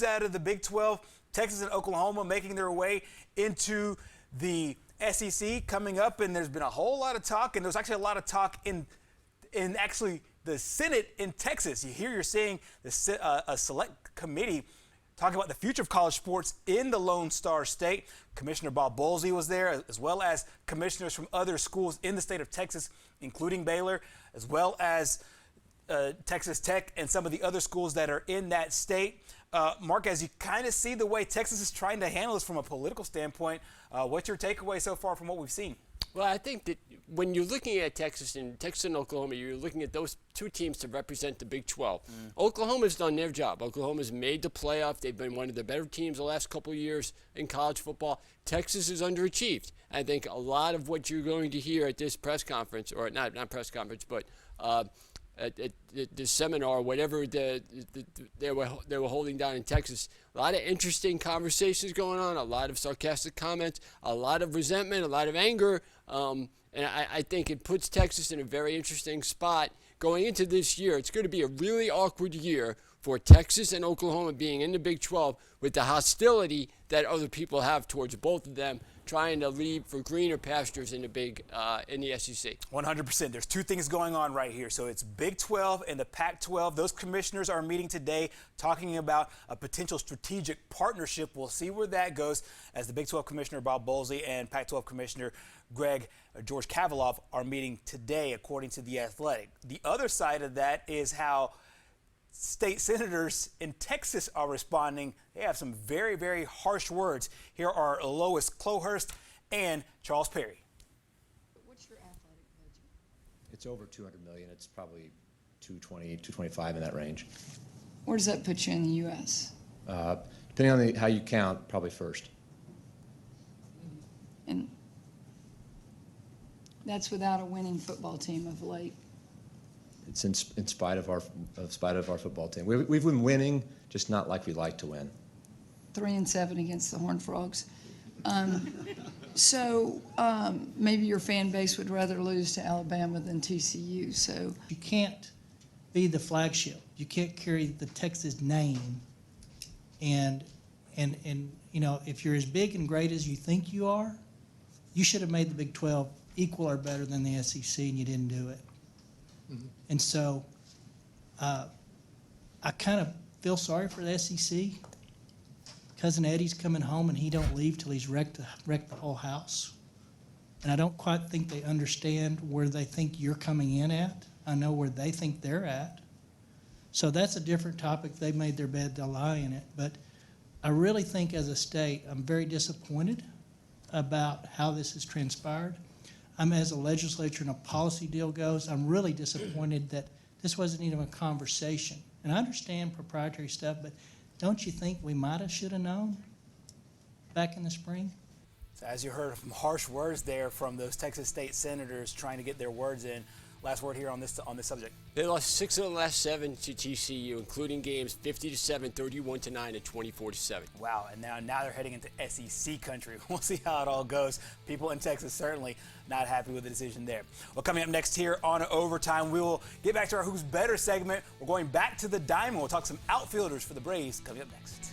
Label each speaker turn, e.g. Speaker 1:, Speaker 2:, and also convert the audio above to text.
Speaker 1: Out of the Big 12, Texas and Oklahoma making their way into the SEC coming up, and there's been a whole lot of talk, and there's actually a lot of talk in actually the Senate in Texas. You're seeing a select committee talking about the future of college sports in the Lone Star State. Commissioner Bob Bowlesby was there, as well as commissioners from other schools in the state of Texas, including Baylor, as well as Texas Tech and some of the other schools that are in that state. Mark, as you kind of see the way Texas is trying to handle this from a political standpoint, what's your takeaway so far from what we've seen?
Speaker 2: Well, I think that when you're looking at Texas and Oklahoma, you're looking at those two teams to represent the Big 12. Oklahoma's done their job. Oklahoma's made the playoff. They've been one of the better teams the last couple of years in college football. Texas is underachieved. I think a lot of what you're going to hear at this press conference, or not press conference, but at the seminar, whatever they were holding down in Texas, a lot of interesting conversations going on, a lot of sarcastic comments, a lot of resentment, a lot of anger, and I think it puts Texas in a very interesting spot going into this year. It's going to be a really awkward year for Texas and Oklahoma being in the Big 12 with the hostility that other people have towards both of them, trying to leave for greener pastures in the SEC.
Speaker 1: 100%. There's two things going on right here. So it's Big 12 and the Pac-12. Those commissioners are meeting today talking about a potential strategic partnership. We'll see where that goes as the Big 12 Commissioner Bob Bowlesby and Pac-12 Commissioner George Kavalov are meeting today, according to The Athletic. The other side of that is how state senators in Texas are responding. They have some very, very harsh words. Here are Lois Clohurst and Charles Perry.
Speaker 3: What's your athletic budget?
Speaker 4: It's over $200 million. It's probably 220, 225 in that range.
Speaker 3: Where does that put you in the U.S.?
Speaker 4: Depending on how you count, probably first.
Speaker 3: And that's without a winning football team of late.
Speaker 4: It's in spite of our football team. We've been winning, just not like we like to win.
Speaker 3: 3-7 against the Horned Frogs. So maybe your fan base would rather lose to Alabama than TCU. So
Speaker 5: you can't be the flagship. You can't carry the Texas name, and you know, if you're as big and great as you think you are, you should have made the Big 12 equal or better than the SEC, and you didn't do it. And so I kind of feel sorry for the SEC. Cousin Eddie's coming home, and he don't leave till he's wrecked the whole house. And I don't quite think they understand where they think you're coming in at. I know where they think they're at. So that's a different topic. They've made their bed, they'll lie in it. But I really think as a state, I'm very disappointed about how this has transpired. As a legislature and a policy deal goes, I'm really disappointed that this wasn't even a conversation. And I understand proprietary stuff, but don't you think we might have, should have known back in the spring?
Speaker 1: So as you heard some harsh words there from those Texas state senators trying to get their words in. Last word here on this subject.
Speaker 2: They lost 6 of the last 7 to TCU, including games 50-7, 31-9, and 24-7.
Speaker 1: Wow, and now they're heading into SEC country. We'll see how it all goes. People in Texas certainly not happy with the decision there. Well, coming up next here on Overtime, we will get back to our Who's Better segment. We're going back to the diamond. We'll talk some outfielders for the Braves coming up next.